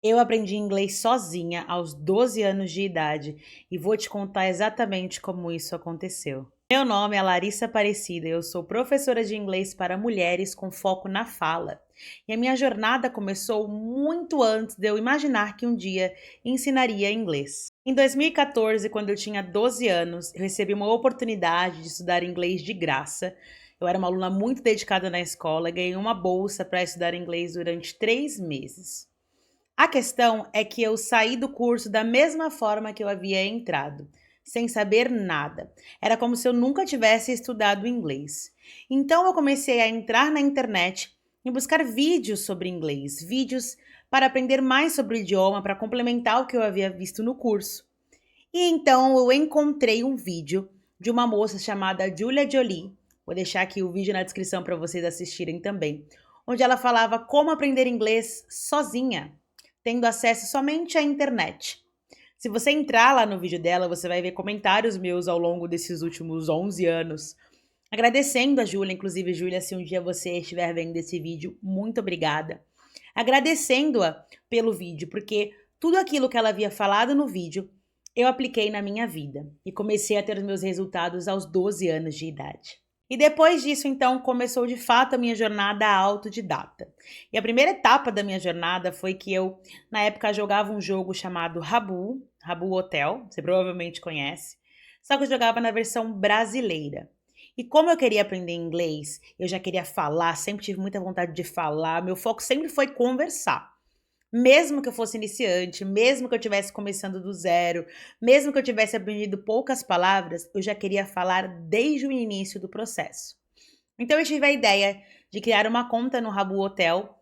Eu aprendi inglês sozinha aos 12 anos de idade e vou te contar exatamente como isso aconteceu. Meu nome é Larissa Aparecida, eu sou professora de inglês para mulheres com foco na fala. E a minha jornada começou muito antes de eu imaginar que um dia ensinaria inglês. Em 2014, quando eu tinha 12 anos, eu recebi uma oportunidade de estudar inglês de graça. Eu era uma aluna muito dedicada na escola e ganhei uma bolsa para estudar inglês durante 3 meses. A questão é que eu saí do curso da mesma forma que eu havia entrado, sem saber nada. Era como se eu nunca tivesse estudado inglês. Então eu comecei a entrar na internet e buscar vídeos sobre inglês, vídeos para aprender mais sobre o idioma, para complementar o que eu havia visto no curso. E então eu encontrei um vídeo de uma moça chamada Julia Jolie. Vou deixar aqui o vídeo na descrição para vocês assistirem também, onde ela falava como aprender inglês sozinha, tendo acesso somente à internet. Se você entrar lá no vídeo dela, você vai ver comentários meus ao longo desses últimos 11 anos, agradecendo a Júlia, inclusive, Júlia, se um dia você estiver vendo esse vídeo, muito obrigada. Agradecendo-a pelo vídeo, porque tudo aquilo que ela havia falado no vídeo, eu apliquei na minha vida e comecei a ter os meus resultados aos 12 anos de idade. E depois disso, então, começou de fato a minha jornada autodidata. E a primeira etapa da minha jornada foi que eu, na época, jogava um jogo chamado Rabu, Rabu Hotel, você provavelmente conhece, só que eu jogava na versão brasileira. E como eu queria aprender inglês, eu já queria falar, sempre tive muita vontade de falar, meu foco sempre foi conversar. Mesmo que eu fosse iniciante, mesmo que eu estivesse começando do zero, mesmo que eu tivesse aprendido poucas palavras, eu já queria falar desde o início do processo. Então eu tive a ideia de criar uma conta no Rabu Hotel,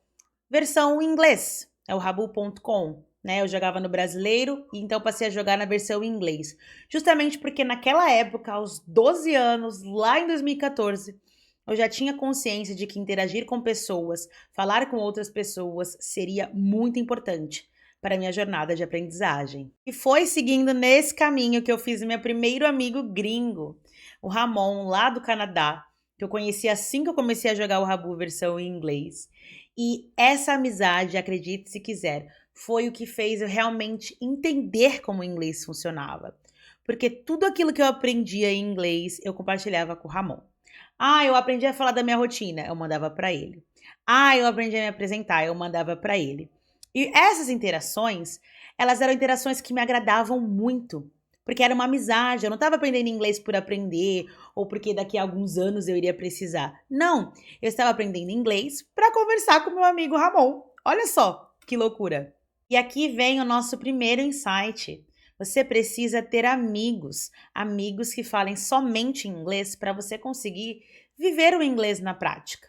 versão inglês, é o rabu.com, né? Eu jogava no brasileiro e então passei a jogar na versão em inglês. Justamente porque naquela época, aos 12 anos, lá em 2014, eu já tinha consciência de que interagir com pessoas, falar com outras pessoas seria muito importante para a minha jornada de aprendizagem. E foi seguindo nesse caminho que eu fiz meu primeiro amigo gringo, o Ramon, lá do Canadá, que eu conheci assim que eu comecei a jogar o Rabu versão em inglês. E essa amizade, acredite se quiser, foi o que fez eu realmente entender como o inglês funcionava. Porque tudo aquilo que eu aprendia em inglês, eu compartilhava com o Ramon. Ah, eu aprendi a falar da minha rotina, eu mandava para ele. Ah, eu aprendi a me apresentar, eu mandava para ele. E essas interações, elas eram interações que me agradavam muito, porque era uma amizade, eu não estava aprendendo inglês por aprender ou porque daqui a alguns anos eu iria precisar. Não, eu estava aprendendo inglês para conversar com meu amigo Ramon. Olha só que loucura. E aqui vem o nosso primeiro insight. Você precisa ter amigos, amigos que falem somente inglês para você conseguir viver o inglês na prática.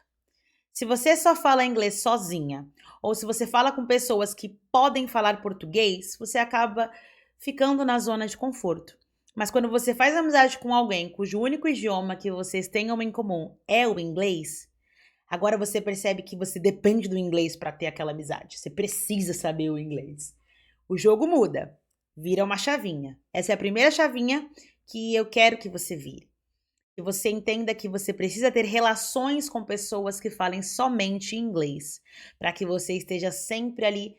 Se você só fala inglês sozinha, ou se você fala com pessoas que podem falar português, você acaba ficando na zona de conforto. Mas quando você faz amizade com alguém cujo único idioma que vocês tenham em comum é o inglês, agora você percebe que você depende do inglês para ter aquela amizade. Você precisa saber o inglês. O jogo muda, vira uma chavinha. Essa é a primeira chavinha que eu quero que você vire. Que você entenda que você precisa ter relações com pessoas que falem somente inglês, para que você esteja sempre ali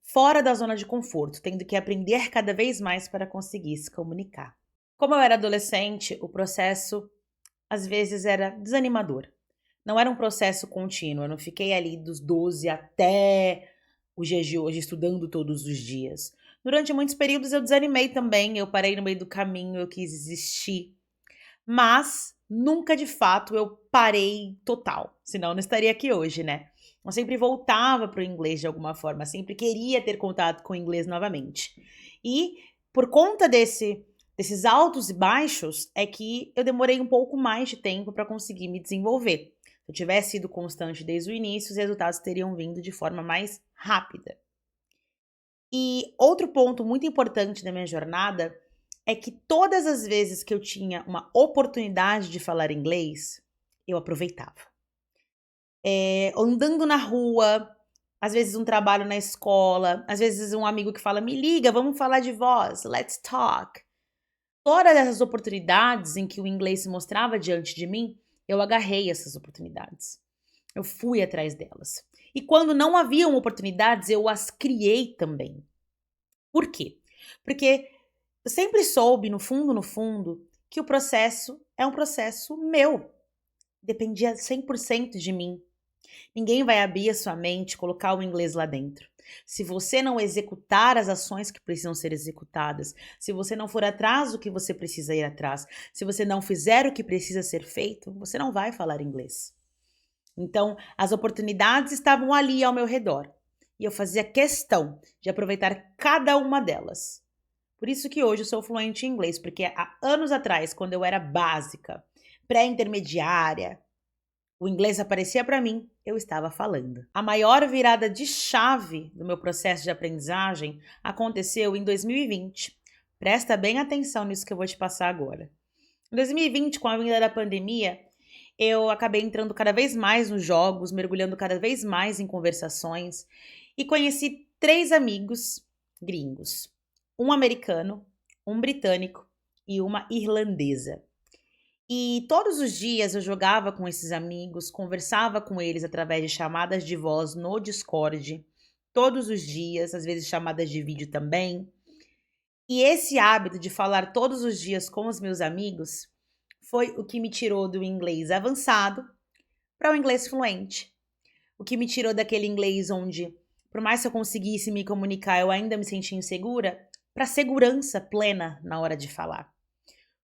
fora da zona de conforto, tendo que aprender cada vez mais para conseguir se comunicar. Como eu era adolescente, o processo às vezes era desanimador. Não era um processo contínuo, eu não fiquei ali dos 12 até os dias de hoje estudando todos os dias. Durante muitos períodos eu desanimei também, eu parei no meio do caminho, eu quis desistir. Mas nunca de fato eu parei total, senão eu não estaria aqui hoje, né? Eu sempre voltava para o inglês de alguma forma, sempre queria ter contato com o inglês novamente. E por conta desses altos e baixos, é que eu demorei um pouco mais de tempo para conseguir me desenvolver. Se eu tivesse sido constante desde o início, os resultados teriam vindo de forma mais rápida. E outro ponto muito importante da minha jornada é que todas as vezes que eu tinha uma oportunidade de falar inglês, eu aproveitava. Andando na rua, às vezes um trabalho na escola, às vezes um amigo que fala: "Me liga, vamos falar de voz, let's talk". Todas essas oportunidades em que o inglês se mostrava diante de mim, eu agarrei essas oportunidades. Eu fui atrás delas. E quando não haviam oportunidades, eu as criei também. Por quê? Porque eu sempre soube, no fundo, que o processo é um processo meu. Dependia 100% de mim. Ninguém vai abrir a sua mente, colocar o inglês lá dentro. Se você não executar as ações que precisam ser executadas, se você não for atrás do que você precisa ir atrás, se você não fizer o que precisa ser feito, você não vai falar inglês. Então, as oportunidades estavam ali ao meu redor. E eu fazia questão de aproveitar cada uma delas. Por isso que hoje eu sou fluente em inglês, porque há anos atrás, quando eu era básica, pré-intermediária, o inglês aparecia para mim, eu estava falando. A maior virada de chave do meu processo de aprendizagem aconteceu em 2020. Presta bem atenção nisso que eu vou te passar agora. Em 2020, com a vinda da pandemia, eu acabei entrando cada vez mais nos jogos, mergulhando cada vez mais em conversações e conheci 3 amigos gringos: um americano, um britânico e uma irlandesa. E todos os dias eu jogava com esses amigos, conversava com eles através de chamadas de voz no Discord, todos os dias, às vezes chamadas de vídeo também. E esse hábito de falar todos os dias com os meus amigos foi o que me tirou do inglês avançado para o inglês fluente. O que me tirou daquele inglês onde, por mais que eu conseguisse me comunicar, eu ainda me sentia insegura, para segurança plena na hora de falar.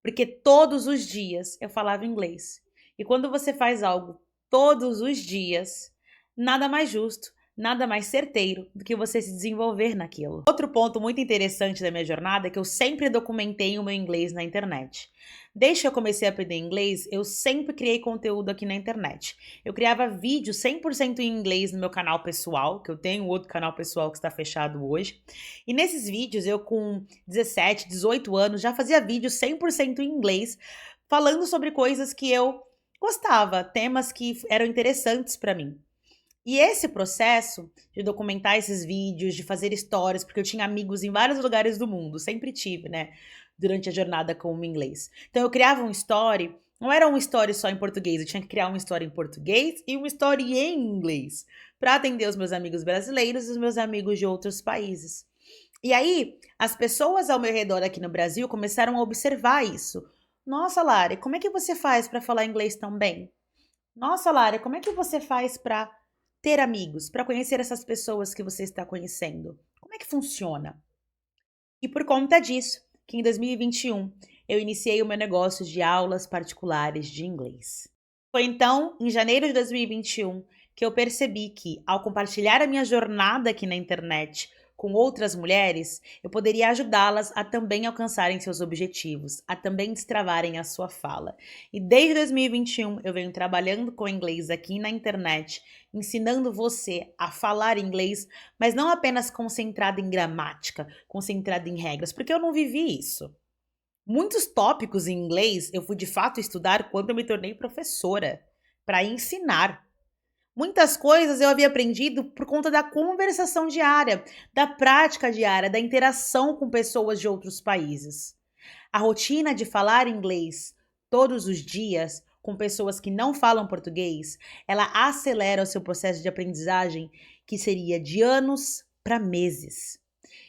Porque todos os dias eu falava inglês. E quando você faz algo todos os dias, nada mais justo, nada mais certeiro do que você se desenvolver naquilo. Outro ponto muito interessante da minha jornada é que eu sempre documentei o meu inglês na internet. Desde que eu comecei a aprender inglês, eu sempre criei conteúdo aqui na internet. Eu criava vídeos 100% em inglês no meu canal pessoal, que eu tenho outro canal pessoal que está fechado hoje. E nesses vídeos, eu com 17, 18 anos, já fazia vídeos 100% em inglês, falando sobre coisas que eu gostava, temas que eram interessantes para mim. E esse processo de documentar esses vídeos, de fazer stories, porque eu tinha amigos em vários lugares do mundo, sempre tive, né, durante a jornada com o inglês. Então eu criava um story, não era um story só em português, eu tinha que criar um story em português e um story em inglês, para atender os meus amigos brasileiros e os meus amigos de outros países. E aí, as pessoas ao meu redor aqui no Brasil começaram a observar isso. Nossa, Lari, como é que você faz para falar inglês tão bem? Nossa, Lari, como é que você faz para ter amigos, para conhecer essas pessoas que você está conhecendo? Como é que funciona? E por conta disso, que em 2021 eu iniciei o meu negócio de aulas particulares de inglês. Foi então, em janeiro de 2021, que eu percebi que, ao compartilhar a minha jornada aqui na internet com outras mulheres, eu poderia ajudá-las a também alcançarem seus objetivos, a também destravarem a sua fala. E desde 2021 eu venho trabalhando com inglês aqui na internet, ensinando você a falar inglês, mas não apenas concentrado em gramática, concentrado em regras, porque eu não vivi isso. Muitos tópicos em inglês eu fui de fato estudar quando eu me tornei professora, para ensinar. Muitas coisas eu havia aprendido por conta da conversação diária, da prática diária, da interação com pessoas de outros países. A rotina de falar inglês todos os dias com pessoas que não falam português, ela acelera o seu processo de aprendizagem, que seria de anos para meses.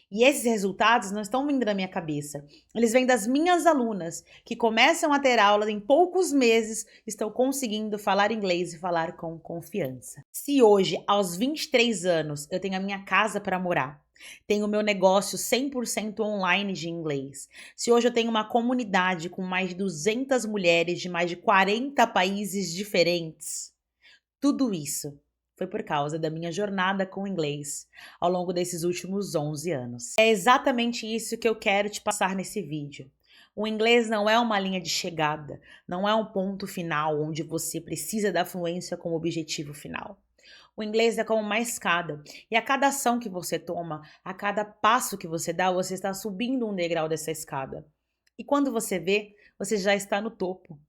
E esses resultados não estão vindo da minha cabeça. Eles vêm das minhas alunas, que começam a ter aula em poucos meses, estão conseguindo falar inglês e falar com confiança. Se hoje, aos 23 anos, eu tenho a minha casa para morar, tenho o meu negócio 100% online de inglês, se hoje eu tenho uma comunidade com mais de 200 mulheres de mais de 40 países diferentes, tudo isso foi por causa da minha jornada com o inglês ao longo desses últimos 11 anos. É exatamente isso que eu quero te passar nesse vídeo. O inglês não é uma linha de chegada, não é um ponto final onde você precisa da fluência como objetivo final. O inglês é como uma escada, e a cada ação que você toma, a cada passo que você dá, você está subindo um degrau dessa escada. E quando você vê, você já está no topo.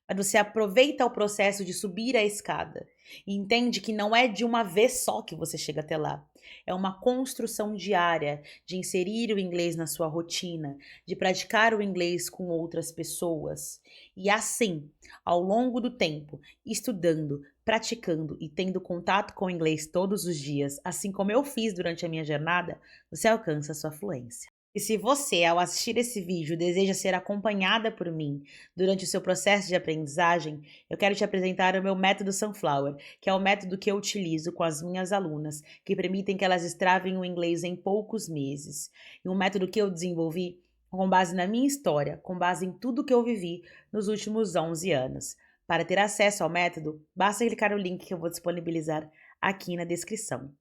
Mas você aproveita o processo de subir a escada e entende que não é de uma vez só que você chega até lá. É uma construção diária de inserir o inglês na sua rotina, de praticar o inglês com outras pessoas. E assim, ao longo do tempo, estudando, praticando e tendo contato com o inglês todos os dias, assim como eu fiz durante a minha jornada, você alcança a sua fluência. E se você, ao assistir esse vídeo, deseja ser acompanhada por mim durante o seu processo de aprendizagem, eu quero te apresentar o meu método Sunflower, que é o método que eu utilizo com as minhas alunas, que permitem que elas destravem o inglês em poucos meses. E um método que eu desenvolvi com base na minha história, com base em tudo que eu vivi nos últimos 11 anos. Para ter acesso ao método, basta clicar no link que eu vou disponibilizar aqui na descrição.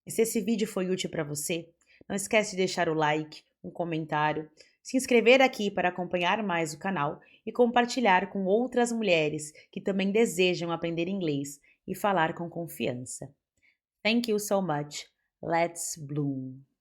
E se esse vídeo foi útil para você, não esquece de deixar o like, um comentário, se inscrever aqui para acompanhar mais o canal e compartilhar com outras mulheres que também desejam aprender inglês e falar com confiança. Thank you so much. Let's bloom!